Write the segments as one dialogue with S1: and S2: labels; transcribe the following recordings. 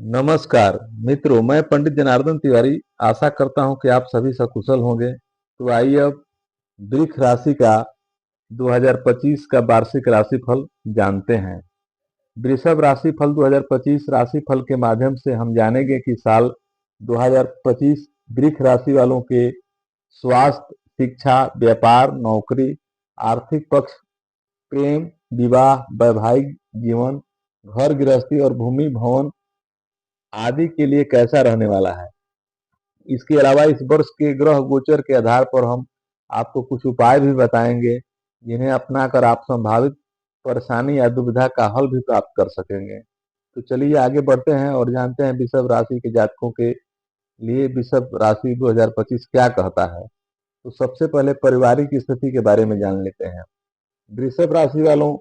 S1: नमस्कार मित्रों, मैं पंडित जनार्दन तिवारी आशा करता हूं कि आप सभी सकुशल होंगे। तो आइए अब वृक्ष राशि का 2025 का वार्षिक राशिफल जानते हैं। वृषभ राशिफल 2025 राशिफल के माध्यम से हम जानेंगे कि साल 2025 वृक्ष राशि वालों के स्वास्थ्य, शिक्षा, व्यापार, नौकरी, आर्थिक पक्ष, प्रेम, विवाह, वैवाहिक जीवन, घर गृहस्थी और भूमि भवन आदि के लिए कैसा रहने वाला है। इसके अलावा इस वर्ष के ग्रह गोचर के आधार पर हम आपको कुछ उपाय भी बताएंगे, जिन्हें अपनाकर आप संभावित परेशानी या दुविधा का हल भी प्राप्त कर सकेंगे। तो चलिए आगे बढ़ते हैं और जानते हैं वृषभ राशि के जातकों के लिए वृषभ राशि 2025 क्या कहता है। तो सबसे पहले पारिवारिक स्थिति के बारे में जान लेते हैं। वृषभ राशि वालों,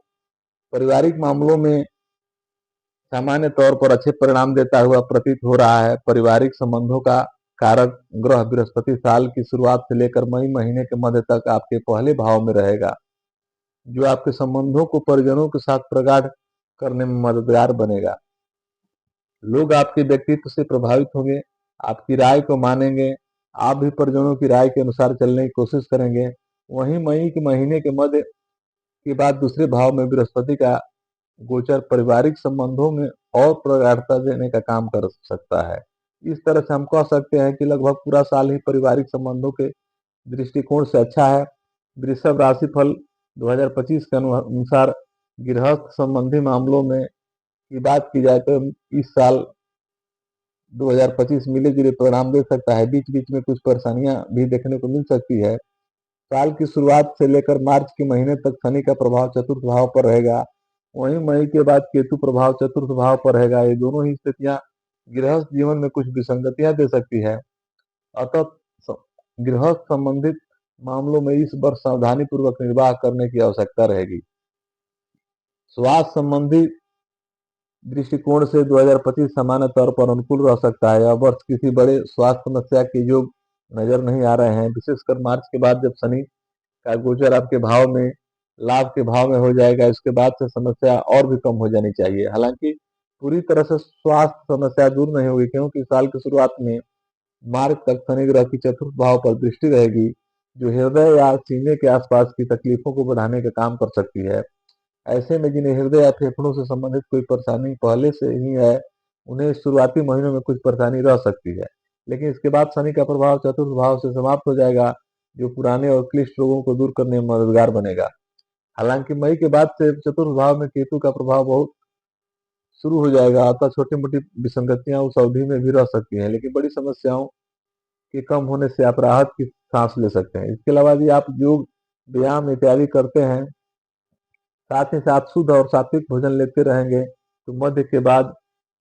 S1: पारिवारिक मामलों में सामान्य तौर पर अच्छे परिणाम देता हुआ प्रतीत हो रहा है। पारिवारिक संबंधों का कारक ग्रह बृहस्पति साल की शुरुआत से लेकर मई महीने के मध्य तक आपके पहले भाव में रहेगा, जो आपके संबंधों को परिजनों के साथ प्रगाढ़ करने में मददगार बनेगा। लोग आपके व्यक्तित्व से प्रभावित होंगे, आपकी राय को मानेंगे, आप भी परिजनों की राय के अनुसार चलने की कोशिश करेंगे। वहीं मई के महीने के मध्य के बाद दूसरे भाव में बृहस्पति का गोचर पारिवारिक संबंधों में और प्रगाढ़ता देने का काम कर सकता है। इस तरह से हम कह सकते हैं कि लगभग पूरा साल ही पारिवारिक संबंधों के दृष्टिकोण से अच्छा है। वृषभ राशिफल 2025 के अनुसार गृहस्थ संबंधी मामलों में की बात की जाए तो इस साल 2025 मिले जुले परिणाम दे सकता है। बीच बीच में कुछ परेशानियां भी देखने को मिल सकती है। साल की शुरुआत से लेकर मार्च के महीने तक शनि का प्रभाव चतुर्थ भाव पर रहेगा। वहीं मई के बाद केतु प्रभाव चतुर्थ भाव पर रहेगा। ये दोनों ही स्थितियां गृहस्थ जीवन में कुछ विसंगतियां दे सकती है। अतः गृहस्थ संबंधित मामलों में इस वर्ष सावधानी पूर्वक निर्वाह करने की आवश्यकता रहेगी। स्वास्थ्य संबंधी दृष्टिकोण से 2025 सामान्य तौर पर अनुकूल रह सकता है। यह वर्ष किसी बड़े स्वास्थ्य समस्या के योग नजर नहीं आ रहे हैं। विशेषकर मार्च के बाद जब शनि का गोचर आपके भाव में लाभ के भाव में हो जाएगा, इसके बाद से समस्या और भी कम हो जानी चाहिए। हालांकि पूरी तरह से स्वास्थ्य समस्या दूर नहीं होगी, क्योंकि साल की शुरुआत में मार्च तक शनि ग्रह की चतुर्थ भाव पर दृष्टि रहेगी, जो हृदय या सीने के आसपास की तकलीफों को बढ़ाने का काम कर सकती है। ऐसे में जिन्हें हृदय या फेफड़ों से संबंधित कोई परेशानी पहले से ही है, उन्हें शुरुआती महीनों में कुछ परेशानी रह सकती है। लेकिन इसके बाद शनि का प्रभाव चतुर्थ भाव से समाप्त हो जाएगा, जो पुराने और क्लिष्ट रोगों को दूर करने में मददगार बनेगा। हालांकि मई के बाद से चतुर्थ भाव में केतु का प्रभाव बहुत शुरू हो जाएगा, अतः छोटी मोटी विसंगतियां उस अवधि में भी रह सकती हैं, लेकिन बड़ी समस्याओं के कम होने से आप राहत की सांस ले सकते हैं। इसके अलावा यदि आप योग, व्यायाम इत्यादि करते हैं, साथ ही साथ शुद्ध और सात्विक भोजन लेते रहेंगे, तो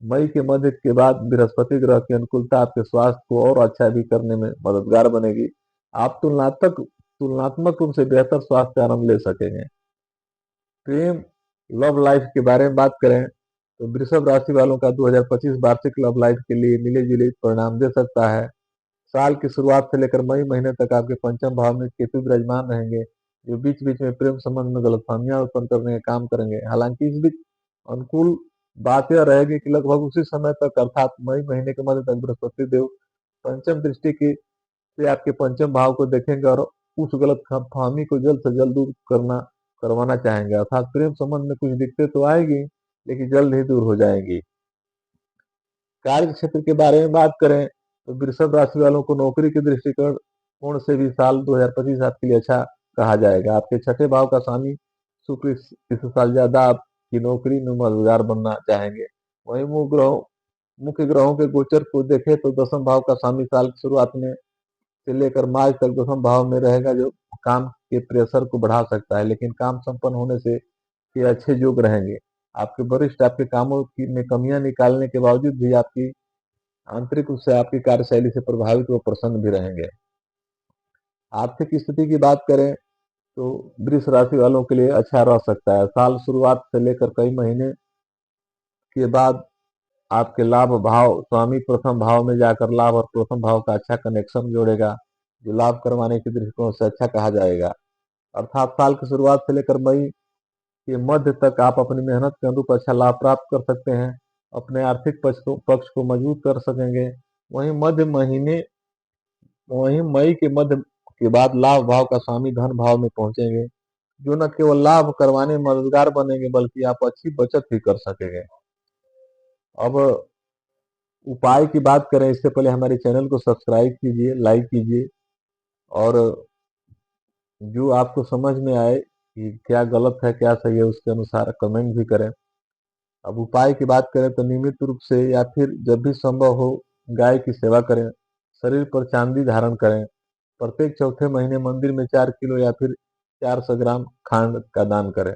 S1: मई के मध्य के बाद बृहस्पति ग्रह की अनुकूलता आपके स्वास्थ्य को और अच्छा भी करने में मददगार बनेगी। आप तुलनात्मक रूप से बेहतर स्वास्थ्य आनंद ले सकेंगे। प्रेम, लव लाइफ के बारे में बात करें तो वृषभ राशि वालों का 2025 वार्षिक लव लाइफ के लिए मिले जुले परिणाम दे सकता है। साल की शुरुआत से लेकर मई महीने तक आपके पंचम भाव में केतु विराजमान रहेंगे, जो बीच बीच में प्रेम संबंध में गलतफहमियां उत्पन्न करने का काम करेंगे। हालांकि इस बीच अनुकूल बात यह रहेगी कि लगभग उसी समय तक, अर्थात मई महीने के मध्य तक, बृहस्पति देव पंचम दृष्टि की से आपके पंचम भाव को देखेंगे और उस गलत फहमी को जल्द से जल्द दूर करवाना चाहेंगे। अर्थात प्रेम संबंध में कुछ दिक्कतें तो आएगी, लेकिन जल्द ही दूर हो जाएंगी। कार्य क्षेत्र के बारे में बात करें तो वृषभ राशि वालों को नौकरी के दृष्टिकोण से भी साल 2025 आपके लिए अच्छा कहा जाएगा। आपके छठे भाव का स्वामी शुक्र इस साल ज्यादा आपकी नौकरी में मददगार बनना चाहेंगे। वहीं मुख्य ग्रहों के गोचर को देखें तो दसम भाव का स्वामी साल की शुरुआत में से लेकर मार्च तक दसम भाव में रहेगा, जो काम के प्रेशर को बढ़ा सकता है, लेकिन काम संपन्न होने से ये अच्छे योग रहेंगे। आपके वरिष्ठ आपके कामों की में कमियां निकालने के बावजूद भी आपकी आंतरिक रूप से आपकी कार्यशैली से प्रभावित व प्रसन्न भी रहेंगे। आर्थिक स्थिति की बात करें तो वृष राशि वालों के लिए अच्छा रह सकता है। साल शुरुआत से लेकर कई महीने के बाद आपके लाभ भाव स्वामी प्रथम भाव में जाकर लाभ और प्रथम भाव का अच्छा कनेक्शन जोड़ेगा, जो लाभ करवाने के दृष्टिकोण से अच्छा कहा जाएगा। अर्थात साल की शुरुआत से लेकर मई के मध्य तक आप अपनी मेहनत के अनुरूप अच्छा लाभ प्राप्त कर सकते हैं। अपने आर्थिक पक्ष को मजबूत कर सकेंगे। वहीं मई के मध्य के बाद लाभ भाव का स्वामी धन भाव में पहुंचेंगे, जो न केवल लाभ करवाने में मददगार बनेंगे बल्कि आप अच्छी बचत भी कर सकेंगे। अब उपाय की बात करें, इससे पहले हमारे चैनल को सब्सक्राइब कीजिए, लाइक कीजिए, और जो आपको समझ में आए कि क्या गलत है क्या सही है उसके अनुसार कमेंट भी करें। अब उपाय की बात करें तो नियमित रूप से या फिर जब भी संभव हो गाय की सेवा करें, शरीर पर चांदी धारण करें, प्रत्येक चौथे महीने मंदिर में 4 किलो या फिर 400 ग्राम खांड का दान करें।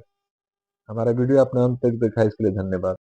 S1: हमारा वीडियो आपने अंत तक देखा इसके लिए धन्यवाद।